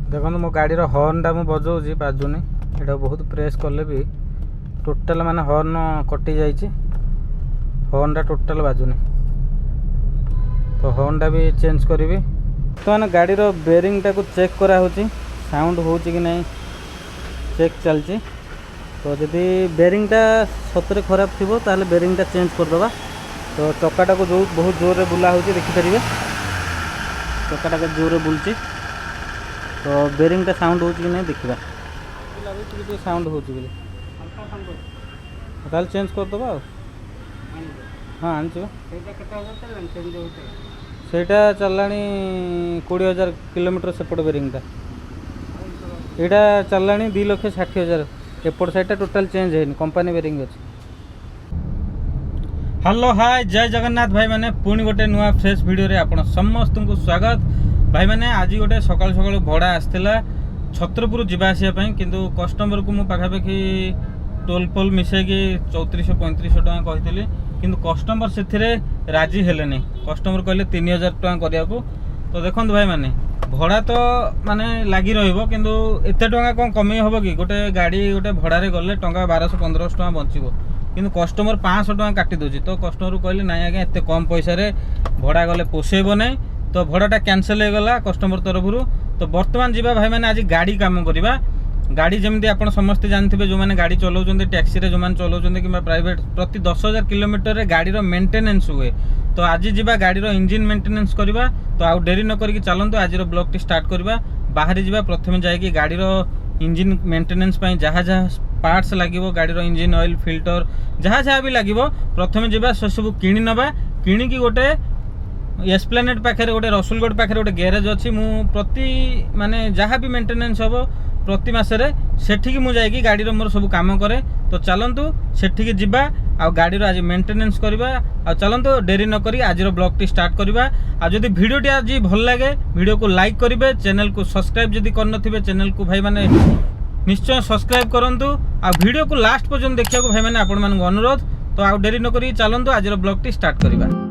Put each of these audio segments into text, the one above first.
देखो मो गाड़ी हॉर्नटा मुझे बजाऊँगी बाजुनी एटा बहुत प्रेस कले भी टोटाल माने हॉर्न कटि जाइए हॉर्नटा टोटाल बाजुनी तो हॉर्नटा भी चेंज करी तो मैंने गाड़ी बेरिंगटा को चेक करा होची साउंड हो कि नहीं चेक चलती तो जदि बेरिंगटा सतरे खराब थी ताले बेरिंगटा चेंज करदे तो चक्काटा को जो बहुत जोर में बुला हो देखिपारे चक्काटा के जोर में बुलची तो बेरिंगटा साउंड हो कि नहीं देखा साउंड हो चेंज करदे हाँ आनी सेटा चलानी 20,000 किलोमीटर सेपट बेरिंगटा यहाँ चलानी 2,60,000 एपट साइड टोटाल चेंज है कंपनी बेरिंग अच्छी। हेलो हाय जय जगन्नाथ भाई मैंने पुणी गोटे नुआ फ्रेश वीडियो रे आपण समस्त को स्वागत भाई मैंने आज गोटे सकाल सकाल भड़ा आसला छत्रपुर जावासवाई किंतु कस्टमर को मुझे पाखापाखि टोल पोल मिसेकी 3400-3500 टका कही किंतु कस्टमर से राजी हेलेनी कस्टमर कहले 3,000 टका करने को तो देखो भाई मैंने भड़ा तो माने लगी रहिबो किंतु एते टका कौन कमी हम कि गोटे गाड़ी गोटे भड़ारे गले टका 1200-1500 टका बचिबो किंतु कस्टमर 500 टका काटी दोची तो कस्टमर कहले नाई आज्ञा एते कम पैसा रे भड़ा गले पोसेबो नहीं तो भड़ाटा कैंसल हो गला कस्टमर तरफ तो बर्तमान जीवा भाई मैंने आज गाड़ी काम करवा गाड़ी जमी आप समस्ते जानते जो मैंने गाड़ी चलाऊँ टैक्सी जो मैंने चलाऊँ कि प्राइवेट प्रति 10,000 किलोमीटर गाड़ी मेंटेनेंस हुए तो आज जीवा गाड़ी इंजिन मेंटेनेंस करवा तो आउ डेरी न करी चलतु आज ब्लॉग टी स्टार्ट करवा बाहर जावा प्रथम जाकि गाड़ी इंजिन मेंटेनेंस जहाँ जहाँ पार्ट्स लगे गाड़ी इंजिन ऑयल फिल्टर जहाँ जहाँ भी लगे प्रथम जावा से सब किणी नवा किणिकी गोटे एस्प्लेनेड पाखे गोटे रसुलगढ़ पाखे गोटे गैरेज अच्छी मु प्रति माने जहाँ भी मेंटेनेंस हम प्रति मसरे सेठी की मुझे गाड़ी मोर सब काम करे तो चलतु सेठी जिबा आ गाड़ी आज मेंटेनेंस करवा आ चलतु डेरी न करी आज ब्लॉग टी स्टार्ट करवा आ जदि वीडियो टी आज भल लगे वीडियो को लाइक करेंगे चैनल को सब्सक्राइब जदि करनथिबे चैनल को भाई माने निश्चय सब्सक्राइब करंतु आ वीडियो को लास्ट पर्यंत देखा भाई मैंने आपण मानक अनुरोध तो आ डेरी न करी चलतु आज ब्लॉग टी स्टार्ट करवा।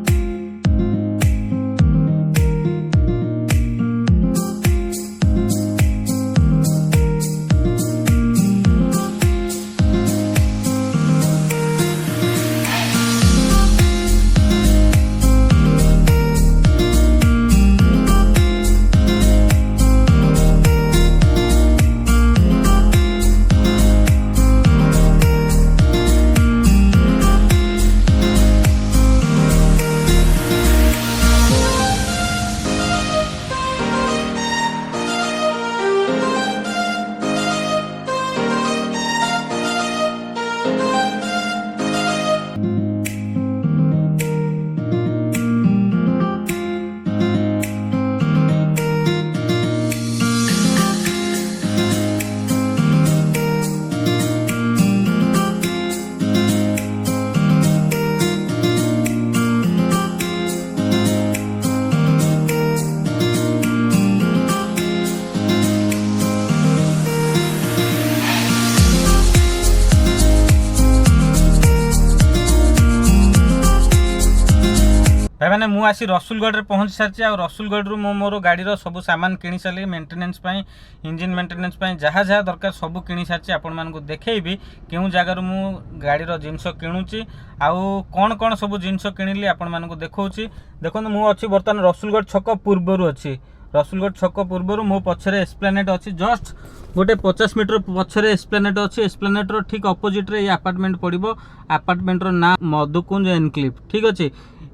भाई मैंने मुझे आसी रसुलगढ़ में पहुँच सारी आ रसुलगढ़ मोर गाड़ी सब सामान किणी सारी मेंटेनेंस इंजिन मेंटेनेंस जहाँ जहाँ दरकार सब किणी सारी आपण मानक देखी क्यों जगार मु गाड़ी जिनस किणुची आउ कौन कौन सब जिनस किणिली आपण मानक देखौची देखो मुझे बर्तमान रसुलगढ़ छक पूर्वर अच्छी रसुलगढ़ छक पूर्वर मो पछरे एस्प्लेनेट अच्छी जस्ट गोटे 50 मीटर पछरे एस्प्लेनेट अच्छी एस्प्लेनेट ठीक अपोजिट रे अपार्टमेंट पड़ो अपार्टमेंट ना मधुकुंज एनक्लेव ठीक अच्छे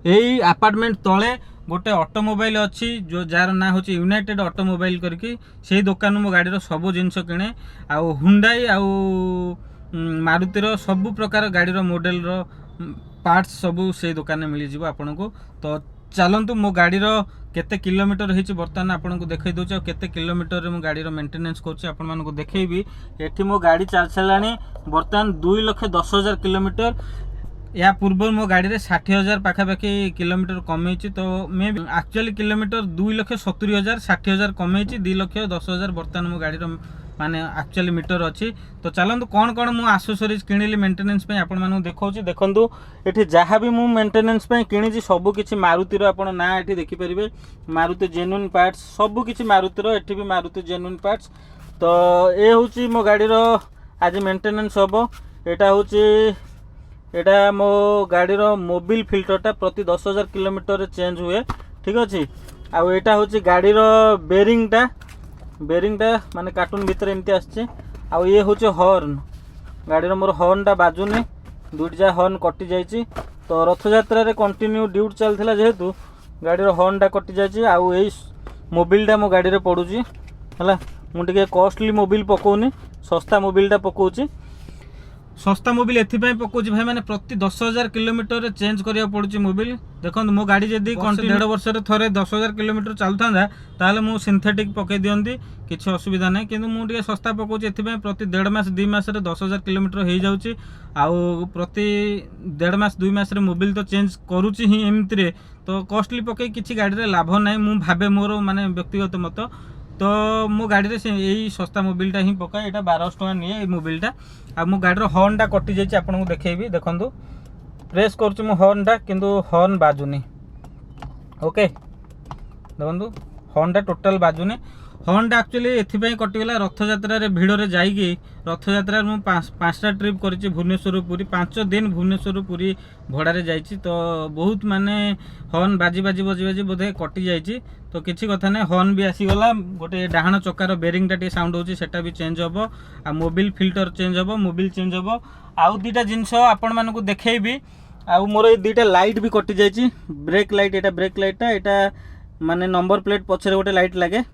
यही अपार्टमेंट तले गोटे ऑटोमोबाइल अच्छी जो जार ना हो यूनाइटेड ऑटोमोबाइल करके से दुकान मो गाड़ी सब जिनस किणे आउ हुंडाई आउ मारुतिर सब प्रकार गाड़ी मॉडल पार्ट्स सब से दुकान में मिल जाव आपन को तो चलतु मो गाड़ी केते किलोमीटर होती बर्तमान आपन को देखई दूचे केते किलोमीटर मो गाड़ी मेंटेनेंस करछि आपन मानको देखैबी एठी मो गाड़ी चल चलानी बर्तमान 2,10,000 किलोमीटर या पूर्व मो गाड़ी रे 60,000 पाखापाखि किलोमीटर कमे तो मे एक्चुअली किलोमीटर 2,70,000 60,000 कमे 2,10,000 बर्तमान मो गाड़ी माने एक्चुअली मीटर अच्छी। तो चलतु कौन कौन मु एक्सेसरीज किनिली मेंटेनेंस पे आपण मानू देखौची। देखंतु एठी जहाँ भी मु मेंटेनेंस पे किनिची सब किछि मारुति रो आपण ना एठी देखि परिबे। मारुति जेन्युइन पार्ट्स सब किछि मारुति रो, एठी भी मारुति जेन्युइन पार्ट्स। तो ए होची मो गाड़ी रो आज मेंटेनेंस हबो। एटा होची एटा मो गाड़ी रो मोबिल फिल्टरटा प्रति 10,000 किलोमीटर चेंज हुए, ठीक अच्छे। आउ एटा होची गाड़ी रो बेरिंगटा माने कार्टून भीतर एमती आछे। आउ ये होची हॉर्न, गाड़ी रो मोर हॉर्नटा बाजुनी, दुईटा हॉर्न कटि जाइछि। तो रथ यात्रा रे कंटिन्यू ड्यूटी चलथिला जेहेतु गाड़ी रो हॉर्नटा कटि जाइछि। आउ एई मोबिलटा मो गाड़ी रे पडुछि हला। मु टिके कॉस्टली मोबिल पकोनी, सस्ता मोबिलटा पकोछि। सस्ता मोबिल एथिपाई पकोछि भाई माने प्रति 10,000 किलोमीटर चेंज करिया पड़ुछि मोबिल। देखो मो गाड़ी जदि कंटिन्यू 1.5 वर्ष थरे 10,000 किलोमीटर चलता ताले मु सिंथेटिक पके दियंती किछि असुविधा नै। किंतु मु टिके सस्ता पकोछि एथिपाई प्रति 1.5 मास 2 मास रे 10,000 किलोमीटर हे जाउछि। आउ प्रति 1.5 मास 2 मास रे मोबिल तो चेंज करूछि ही एमिति रे। तो कॉस्टली पके किछि गाड़ी रे लाभ नै मु भाबे, मोर माने व्यक्तिगत मत। तो मो गाड़ी रे से यही सस्ता मोबिलटा ही पकाए। एटा 1200 टका निए ए मोबिलटा। आ मो गाड़ी रो हॉर्नटा कटि जाइछि, आपनको देखैबी। देखंतु प्रेस करछु मो हॉर्नटा किंतु हॉर्न बाजुनी। ओके देखंतु हॉर्नटा टोटल बाजुनी। हॉर्नटा एक्चुअली एथिपाई कटिगला रथ यात्रा रे भिड़ रे जाइकी रथ यात्रा मु 5टा ट्रिप करिछि भुवनेश्वर पुरी। 5 दिन भुवनेश्वर पुरी भड़ा रे जाइछि। तो बहुत माने हॉर्न बाजी बोधे कटि जाइछि। तो किछि कथा नै, हॉर्न भी आसी गला। गोटे डाहाण चकार बेरिंगटा टे साउंड होछि सेटा भी चेंज हबो। आ मोबिल फिल्टर चेंज हबो, मोबिल चेंज हबो। आउ दुईटा जिंस आपण मानकु देखैबी। आउ मोर ए दुईटा लाइट भी कटि जाइछि। ब्रेक लाइट, एटा ब्रेक लाइटटा, एटा माने नंबर प्लेट पछरे गोटे लाइट लागे।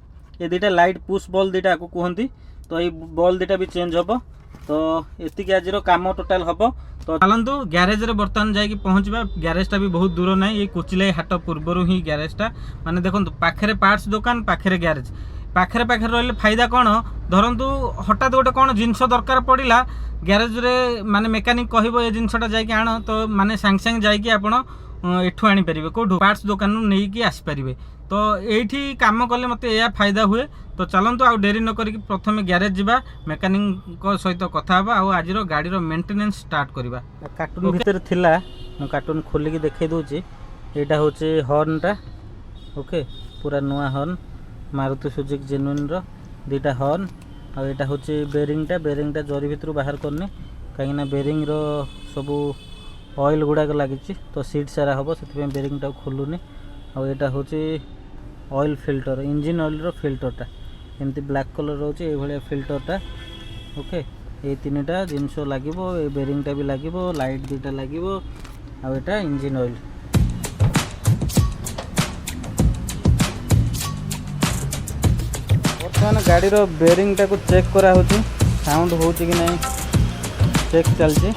ये दुईटा लाइट पुश बॉल दुईटा को कहती। तो ये बॉल दुईटा भी चेंज हम। तो एतिक आज काम टोटाल हम। तो चलतु ग्यारेज रे बर्तमान जाइए पहुँचवा। ग्यारेजटा भी बहुत दूर ना, ये कुचिलाई हाट पूर्वर ही ग्यारेजटा। माने देखो पाखे पार्ट्स दुकान पाखे ग्यारेज पाखे पाखे रही फायदा कौन, धरतु हठात गोटे कौन जिनस दरकार पड़ा ग्यारेज रे माने मेकानिक कहबो ए जिनसटा जाइए आण। तो माने सांग सांग जाइए आपण एठू आनी परिबे, कोठू पार्ट्स दुकान नहीं कि आसी परिबे। तो एठी काम कले मते या फायदा हुए। तो चलतु आ डेरी न करिक प्रथमे ग्यारेज जिबा, मेकानिक सहित कथा हबा। आ आज गाड़ी रो मेंटेनेंस स्टार्ट करबा। कार्टून भीतर थिला, मु कार्टून खोलिक देखै दोछि। एटा होचे हॉर्नटा। ओके पूरा नुआ हॉर्न मारुति सुजुकी जेन्युइन रो दुईटा हॉर्न। आ एटा होचे बेरिंगटा जरी भितर बाहर करने कहीं ना बेरिंग रो सबू ऑयल गुड़ाक लगी। तो सीट सारा हम से बेरिंगटा खोलुनी। आ एटा होचे ऑयल फिल्टर, इंजिन ऑयल रो फिल्टरटा एमती ब्लैक कलर रोचे ये फिल्टरटा। ओके ये 3टा जिनस लगे, बेरिंगटा भी लगे, लाइट दुईटा लगे। आ एटा इंजिन ऑयल। बर्तमान गाड़ी रो बेरिंगटा को चेक करा होची, साउंड होची कि नहीं चेक चलची।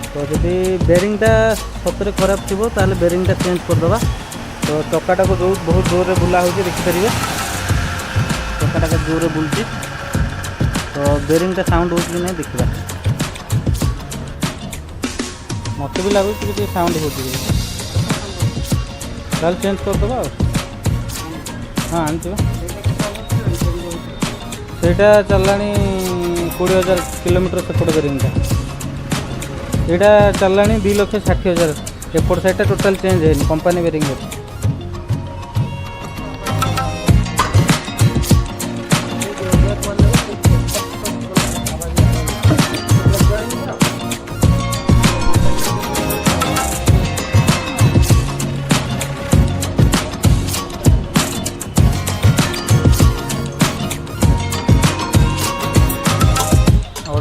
तो जदि बेरिंगटा सतरे खराब थी ताले बेरिंगटा चेंज करदे। तो चक्काटा को जो बहुत जोर में बुला होची देखिपारे, चक्काटा को जोर में बुलची। तो बेरिंगटा साउंड होची कि नहीं देखा, मत भी लगुच कि साउंड होची। ताल चेंज करदे। हाँ आनी सेटा चलानी 20,000 किलोमीटर सेपट बेरिंगटा। यहाँ चलानी 2,60,000। एपट साइडटा टोटाल चेंज है कंपनी बेरिंग।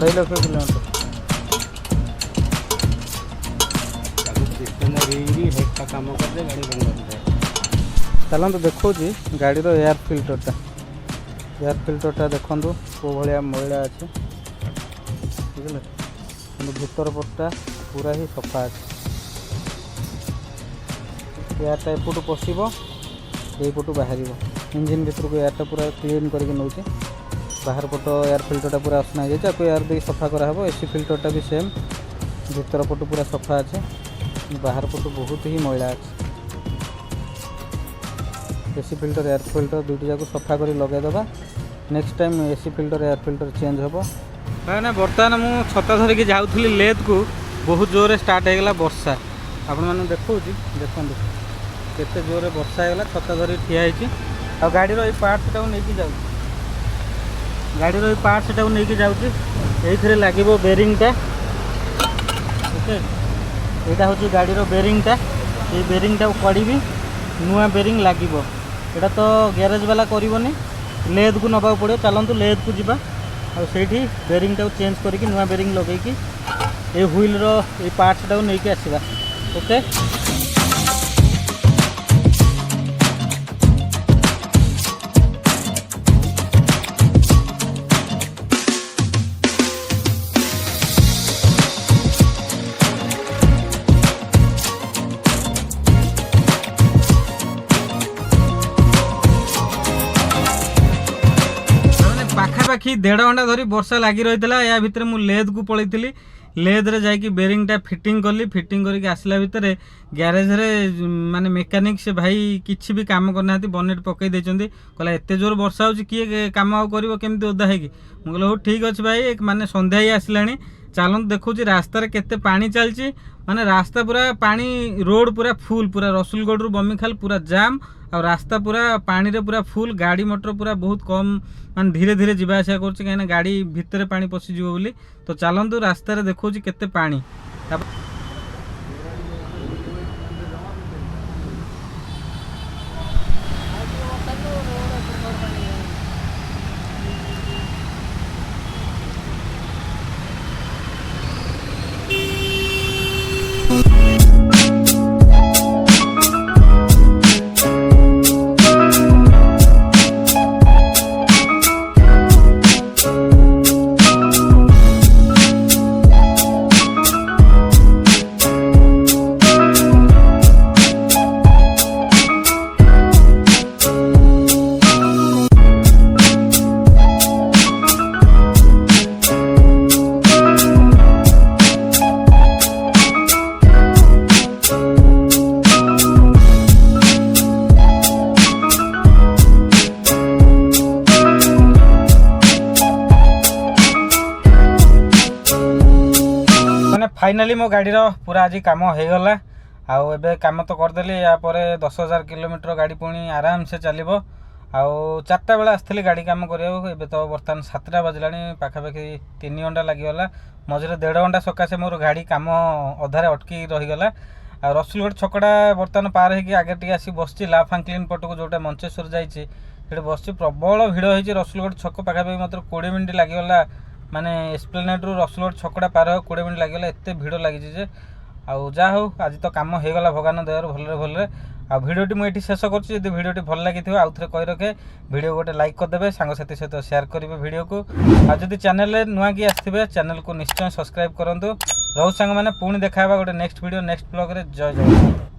लक्ष किलोमीटर चलते देखो गाड़ी रो एयर फिल्टरटा देखो को भाया मैला अच्छे बुझे। भीतर पटा पूरा ही सफा अच्छे। एयरटा एपटू पशब यपटू बाहर इंजिन भर को एयरटा पूरा क्लीन करके नौचे। बाहर पट एयर फिल्टरटा पूरा असना जाए एयर दे सफा कराब। एसी फिल्टरटा भी सेम भीतर पटू पूरा सफा अच्छे, बाहर पटू बहुत ही मैला अच्छे। एसी फिल्टर एयर फिल्टर दुईटी जाक सफा कर लगेदेबा। Next time AC filter air filter change हम भाई बर्तमान मु छता धरिकी जाऊँगी लेद को बहुत जोर स्टार्ट होगा वर्षा आपण मैंने देखा देखो केते जोर वर्षा होगा छता धरिक ठिया आ गाड़ी पार्ट्स टाक नहीं जाऊँ गाड़ी पार्ट्स टाक नहीं जाऊँगी ये लगे बेरिंगटा ओके यहाँ हूँ गाड़ी बेरिंगटा ये बेरिंगटा कड़ी नुआ बेरिंग लगे यहाँ तो गैरेज वाला करनी लेद को नवा पड़ो चलतु लेद को जीवा आठी बेरिंगटा चेंज करके नुआ बेरिंग लगे ये व्हील रो ये पार्ट्स टाक नहीं आसवा ओके पाखापाखि 1.5 घंटा धरी वर्षा लगी रही है या भितर मु लेद को पलैली लेद रे जाकि बेरिंगटा फिटिंग कली फिटिंग करके आसला भितर ग्यारेज रे माने मेकानिक से भाई किछि भी काम करना बनेट पकई देचंदी कहला एते जोर वर्षा होची किए काम आउ करिवो केमती ओदा है कि मु कहलो हो ठीक अछि भाई माने संध्या ही आसलानी चलत देखुची रास्ता रे केते पानी चलची माने रास्ता पूरा पानी रोड पूरा फुल पूरा रसुलगढ़ रु बमीखाल पूरा जाम और रास्ता पूरा पानी रे पूरा फुल गाड़ी मोटर पूरा बहुत कम मान धीरे धीरे जीवा आसा कर कहीं गाड़ी भितर पानी पशिज बोली तो चलतु रास्तार देखा केते पानी फाइनाली मो गाड़ी पूरा आज कम हो गला आउ एबे काम तो करदेली या पर 10,000 किलोमीटर गाड़ी पुणी आराम से चलो आउ 4टा बेला आसती गाड़ी काम करियो एबे तो बर्तमान 7टा बजलानी पाखापाखि 3 घंटा लगिगला मझे 1.5 घंटा सकाशे मोर गाड़ी काम अधारे अटकी रहीगला आ रसुलगढ़ छकड़ा बर्तमान पार होगी आगे टी आसी बस लाभ फ्रांकलिन पटक जोटा मंचेश्वर जाइए बस प्रबल भिड़ होती रसुलगढ़ छक पाखापाखि मात्र 20 मिनिट लगिगला माने एस्प्लेनेड रु रसुलगढ़ छकड़ा पार हो 20 मिनिट लगिगला एते भिड़ लगी जे आउ जा हो आज तो काम हो गला भगवान दयार भलरे भलरे आ भिडियोटी मुझे शेष करुँच जब भिडियोटी भल लगी आउ थे कही रखे भिडियो गोटे लाइक करदे सांगसाथी सहित शेयर करेंगे भिडियो को आ जदि चैनल नुआ कि आसवे चैनल को निश्चय सब्सक्राइब करूँ रोज सांग मैंने पुणी देखा गोटे नेक्स्ट भिडियो नेक्स्ट ब्लॉग रे जय जगन्नाथ।